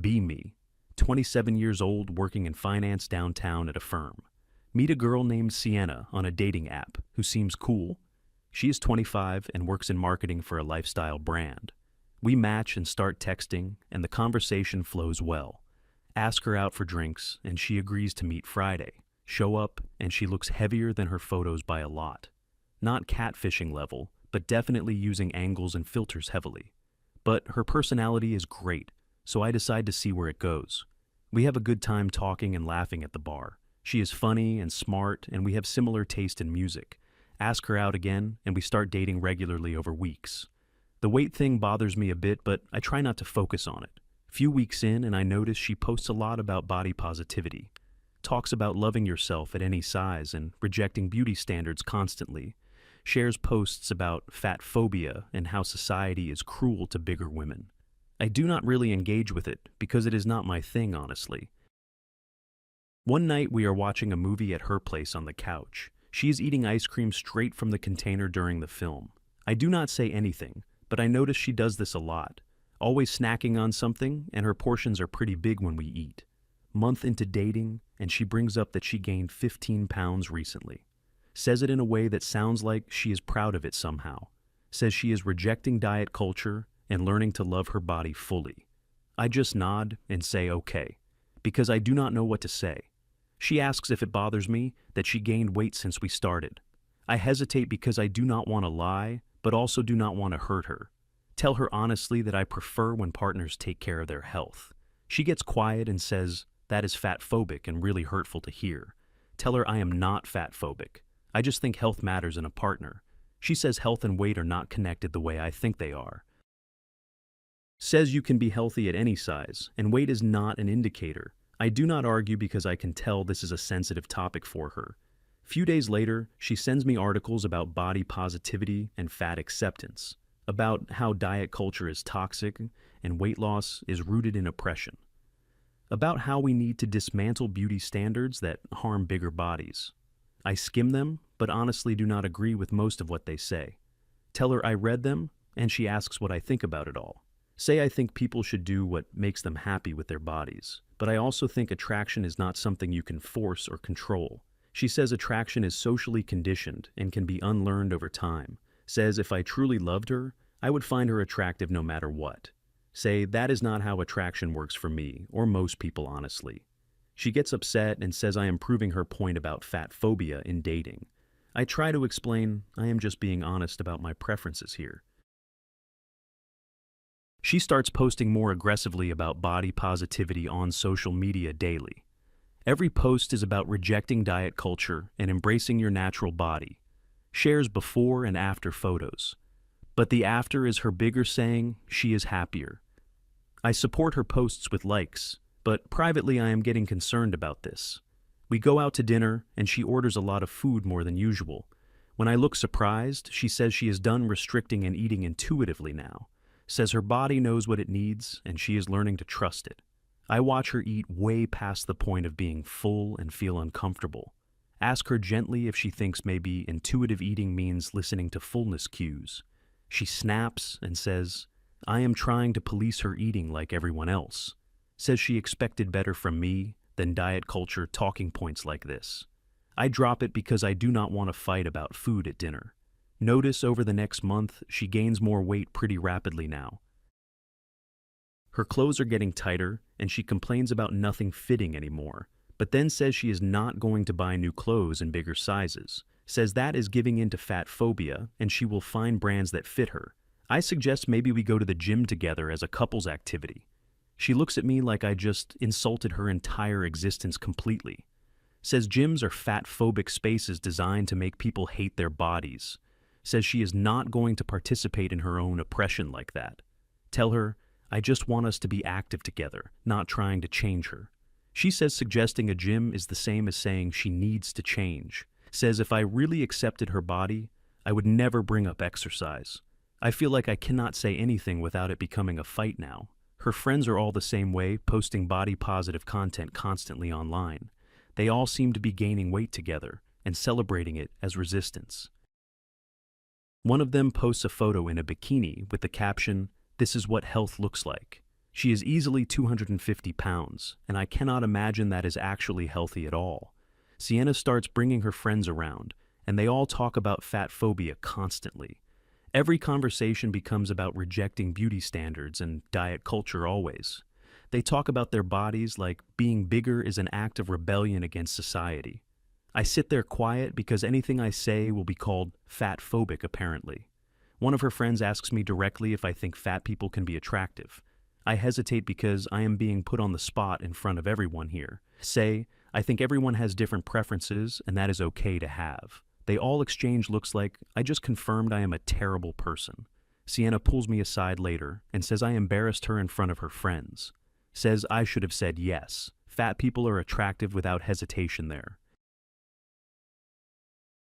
Be me. 27 years old, working in finance downtown at a firm. Meet a girl named Sienna on a dating app who seems cool. She is 25 and works in marketing for a lifestyle brand. We match and start texting, and the conversation flows well. Ask her out for drinks, and she agrees to meet Friday. Show up, and she looks heavier than her photos by a lot. Not catfishing level, but definitely using angles and filters heavily. But her personality is great, so I decide to see where it goes. We have a good time talking and laughing at the bar. She is funny and smart, and we have similar taste in music. Ask her out again, and we start dating regularly over weeks. The weight thing bothers me a bit, but I try not to focus on it. Few weeks in, and I notice she posts a lot about body positivity. Talks about loving yourself at any size and rejecting beauty standards constantly. Shares posts about fat phobia and how society is cruel to bigger women. I do not really engage with it because it is not my thing, honestly. One night we are watching a movie at her place on the couch. She is eating ice cream straight from the container during the film. I do not say anything, but I notice she does this a lot. Always snacking on something, and her portions are pretty big when we eat. Month into dating, and she brings up that she gained 15 pounds recently. Says it in a way that sounds like she is proud of it somehow. Says she is rejecting diet culture and learning to love her body fully. I just nod and say okay, because I do not know what to say. She asks if it bothers me that she gained weight since we started. I hesitate because I do not want to lie, but also do not want to hurt her. Tell her honestly that I prefer when partners take care of their health. She gets quiet and says that is fat phobic and really hurtful to hear. Tell her I am not fat phobic. I just think health matters in a partner. She says health and weight are not connected the way I think they are. Says you can be healthy at any size, and weight is not an indicator. I do not argue because I can tell this is a sensitive topic for her. Few days later, she sends me articles about body positivity and fat acceptance, about how diet culture is toxic and weight loss is rooted in oppression, about how we need to dismantle beauty standards that harm bigger bodies. I skim them, but honestly do not agree with most of what they say. Tell her I read them, and she asks what I think about it all. Say I think people should do what makes them happy with their bodies, but I also think attraction is not something you can force or control. She says attraction is socially conditioned and can be unlearned over time. Says if I truly loved her, I would find her attractive no matter what. Say that is not how attraction works for me, or most people honestly. She gets upset and says I am proving her point about fat phobia in dating. I try to explain I am just being honest about my preferences here. She starts posting more aggressively about body positivity on social media daily. Every post is about rejecting diet culture and embracing your natural body. Shares before and after photos. But the after is her bigger saying she is happier. I support her posts with likes, but privately I am getting concerned about this. We go out to dinner and she orders a lot of food more than usual. When I look surprised, she says she is done restricting and eating intuitively now. Says her body knows what it needs and she is learning to trust it. I watch her eat way past the point of being full and feel uncomfortable. Ask her gently if she thinks maybe intuitive eating means listening to fullness cues. She snaps and says, I am trying to police her eating like everyone else. Says she expected better from me than diet culture talking points like this. I drop it because I do not want to fight about food at dinner. Notice over the next month, she gains more weight pretty rapidly now. Her clothes are getting tighter, and she complains about nothing fitting anymore, but then says she is not going to buy new clothes in bigger sizes. Says that is giving in to fat phobia, and she will find brands that fit her. I suggest maybe we go to the gym together as a couples activity. She looks at me like I just insulted her entire existence completely. Says gyms are fat-phobic spaces designed to make people hate their bodies. Says she is not going to participate in her own oppression like that. Tell her, I just want us to be active together, not trying to change her. She says suggesting a gym is the same as saying she needs to change. Says if I really accepted her body, I would never bring up exercise. I feel like I cannot say anything without it becoming a fight now. Her friends are all the same way, posting body-positive content constantly online. They all seem to be gaining weight together and celebrating it as resistance. One of them posts a photo in a bikini with the caption, "This is what health looks like." She is easily 250 pounds, and I cannot imagine that is actually healthy at all. Sienna starts bringing her friends around, and they all talk about fat phobia constantly. Every conversation becomes about rejecting beauty standards and diet culture always. They talk about their bodies like being bigger is an act of rebellion against society. I sit there quiet because anything I say will be called fat phobic apparently. One of her friends asks me directly if I think fat people can be attractive. I hesitate because I am being put on the spot in front of everyone here. Say, I think everyone has different preferences and that is okay to have. They all exchange looks like I just confirmed I am a terrible person. Sienna pulls me aside later and says I embarrassed her in front of her friends. Says I should have said yes. Fat people are attractive without hesitation there.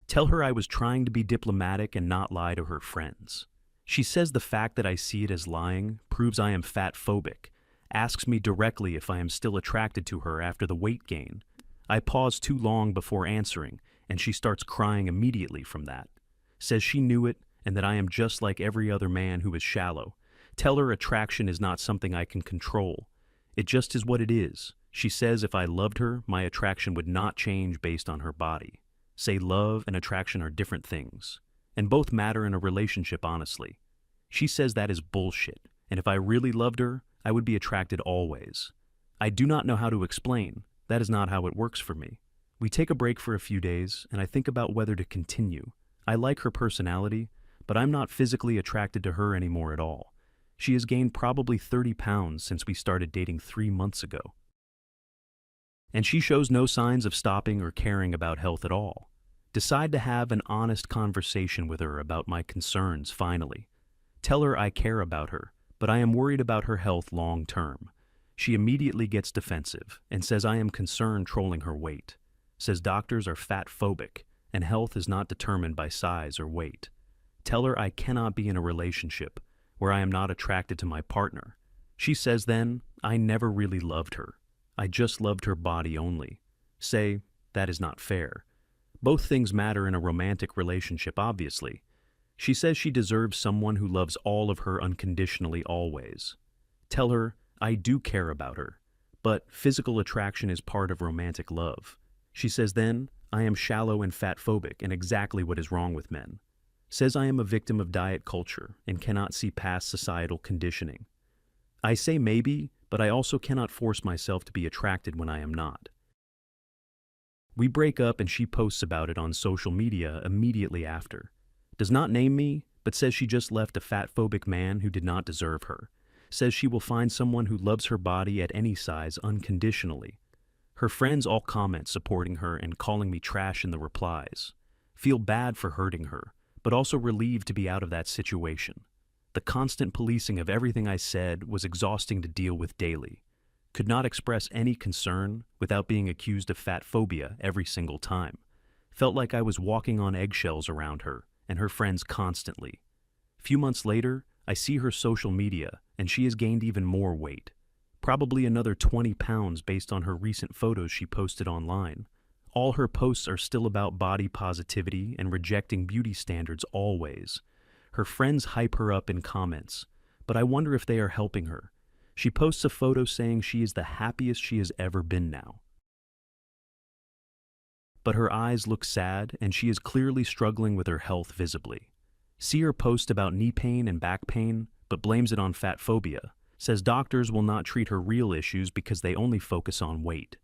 Tell her I was trying to be diplomatic and not lie to her friends. She says the fact that I see it as lying proves I am fat phobic. Asks me directly if I am still attracted to her after the weight gain. I pause too long before answering, and she starts crying immediately from that. Says she knew it and that I am just like every other man who is shallow. Tell her attraction is not something I can control. It just is what it is. She says if I loved her, my attraction would not change based on her body. Say love and attraction are different things, and both matter in a relationship honestly. She says that is bullshit, and if I really loved her, I would be attracted always. I do not know how to explain. That is not how it works for me. We take a break for a few days, and I think about whether to continue. I like her personality, but I'm not physically attracted to her anymore at all. She has gained probably 30 pounds since we started dating 3 months ago. And she shows no signs of stopping or caring about health at all. Decide to have an honest conversation with her about my concerns finally. Tell her I care about her, but I am worried about her health long term. She immediately gets defensive and says I am concerned trolling her weight. Says doctors are fat phobic and health is not determined by size or weight. Tell her I cannot be in a relationship where I am not attracted to my partner. She says then, I never really loved her. I just loved her body only. Say, that is not fair. Both things matter in a romantic relationship, obviously. She says she deserves someone who loves all of her unconditionally always. Tell her, I do care about her, but physical attraction is part of romantic love. She says then, I am shallow and fat phobic and exactly what is wrong with men. Says I am a victim of diet culture and cannot see past societal conditioning. I say maybe, but I also cannot force myself to be attracted when I am not. We break up and she posts about it on social media immediately after. Does not name me, but says she just left a fat phobic man who did not deserve her. Says she will find someone who loves her body at any size unconditionally. Her friends all comment supporting her and calling me trash in the replies. Feel bad for hurting her, but also relieved to be out of that situation. The constant policing of everything I said was exhausting to deal with daily. Could not express any concern without being accused of fat phobia every single time. Felt like I was walking on eggshells around her and her friends constantly. Few months later, I see her social media and she has gained even more weight. Probably another 20 pounds based on her recent photos she posted online. All her posts are still about body positivity and rejecting beauty standards always. Her friends hype her up in comments, but I wonder if they are helping her. She posts a photo saying she is the happiest she has ever been now. But her eyes look sad and she is clearly struggling with her health visibly. See her post about knee pain and back pain, but blames it on fat phobia. Says doctors will not treat her real issues because they only focus on weight.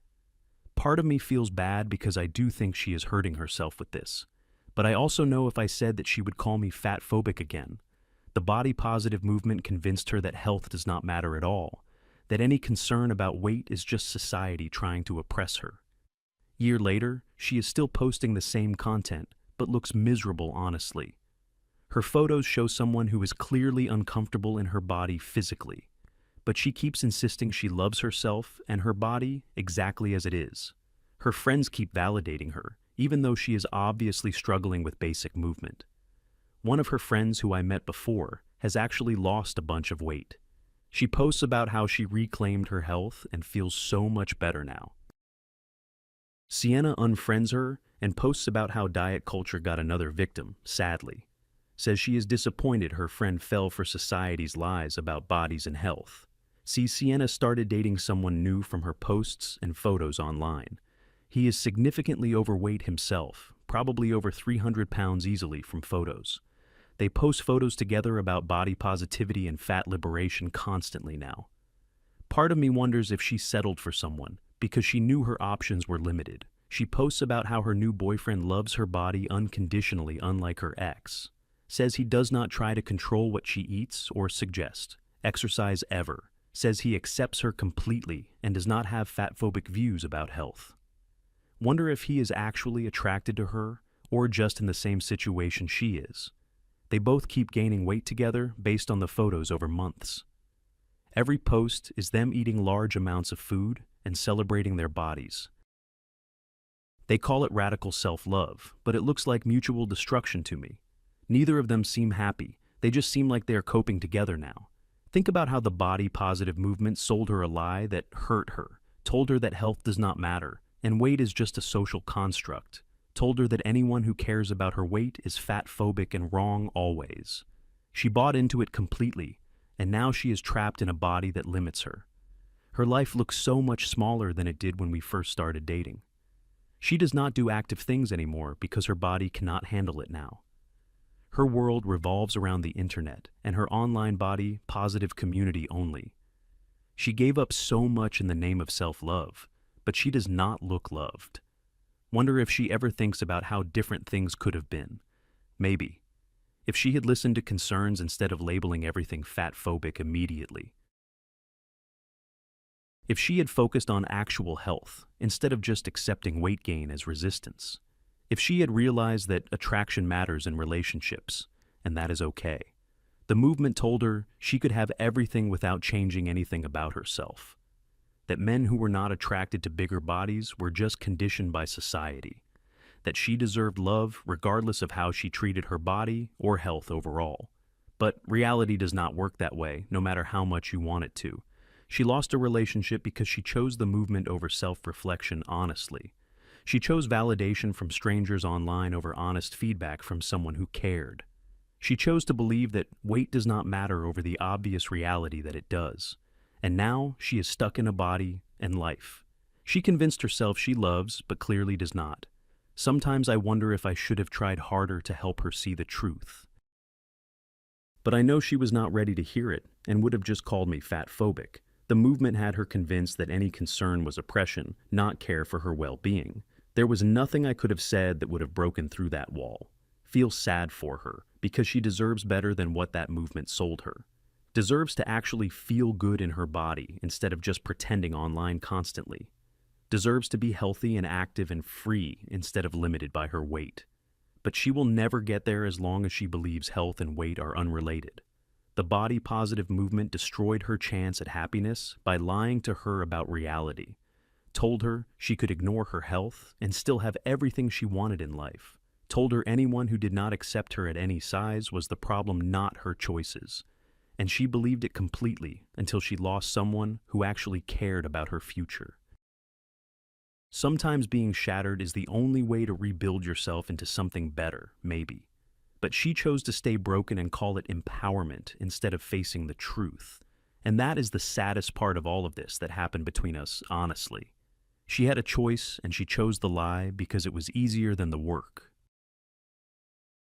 Part of me feels bad because I do think she is hurting herself with this. But I also know if I said that she would call me fat phobic again. The body positive movement convinced her that health does not matter at all, that any concern about weight is just society trying to oppress her. Year later, she is still posting the same content, but looks miserable honestly. Her photos show someone who is clearly uncomfortable in her body physically, but she keeps insisting she loves herself and her body exactly as it is. Her friends keep validating her, even though she is obviously struggling with basic movement. One of her friends who I met before has actually lost a bunch of weight. She posts about how she reclaimed her health and feels so much better now. Sienna unfriends her and posts about how diet culture got another victim, sadly. Says she is disappointed her friend fell for society's lies about bodies and health. See, Sienna started dating someone new from her posts and photos online. He is significantly overweight himself, probably over 300 pounds easily from photos. They post photos together about body positivity and fat liberation constantly now. Part of me wonders if she settled for someone because she knew her options were limited. She posts about how her new boyfriend loves her body unconditionally, unlike her ex. Says he does not try to control what she eats or suggest exercise ever. Says he accepts her completely and does not have fatphobic views about health. Wonder if he is actually attracted to her or just in the same situation she is. They both keep gaining weight together based on the photos over months. Every post is them eating large amounts of food and celebrating their bodies. They call it radical self-love, but it looks like mutual destruction to me. Neither of them seem happy. They just seem like they are coping together now. Think about how the body positive movement sold her a lie that hurt her, told her that health does not matter, and weight is just a social construct, told her that anyone who cares about her weight is fat-phobic and wrong always. She bought into it completely, and now she is trapped in a body that limits her. Her life looks so much smaller than it did when we first started dating. She does not do active things anymore because her body cannot handle it now. Her world revolves around the internet and her online body positive community only. She gave up so much in the name of self-love, but she does not look loved. Wonder if she ever thinks about how different things could have been. Maybe. If she had listened to concerns instead of labeling everything fat-phobic immediately. If she had focused on actual health instead of just accepting weight gain as resistance. If she had realized that attraction matters in relationships, and that is okay. The movement told her she could have everything without changing anything about herself. That men who were not attracted to bigger bodies were just conditioned by society. That she deserved love regardless of how she treated her body or health overall. But reality does not work that way, no matter how much you want it to. She lost a relationship because she chose the movement over self-reflection honestly. She chose validation from strangers online over honest feedback from someone who cared. She chose to believe that weight does not matter over the obvious reality that it does. And now she is stuck in a body and life. She convinced herself she loves, but clearly does not. Sometimes I wonder if I should have tried harder to help her see the truth. But I know she was not ready to hear it and would have just called me fat-phobic. The movement had her convinced that any concern was oppression, not care for her well-being. There was nothing I could have said that would have broken through that wall. Feel sad for her, because she deserves better than what that movement sold her. Deserves to actually feel good in her body instead of just pretending online constantly. Deserves to be healthy and active and free instead of limited by her weight. But she will never get there as long as she believes health and weight are unrelated. The body positive movement destroyed her chance at happiness by lying to her about reality. Told her she could ignore her health and still have everything she wanted in life. Told her anyone who did not accept her at any size was the problem, not her choices. And she believed it completely until she lost someone who actually cared about her future. Sometimes being shattered is the only way to rebuild yourself into something better, maybe. But she chose to stay broken and call it empowerment instead of facing the truth. And that is the saddest part of all of this that happened between us, honestly. She had a choice and she chose the lie because it was easier than the work.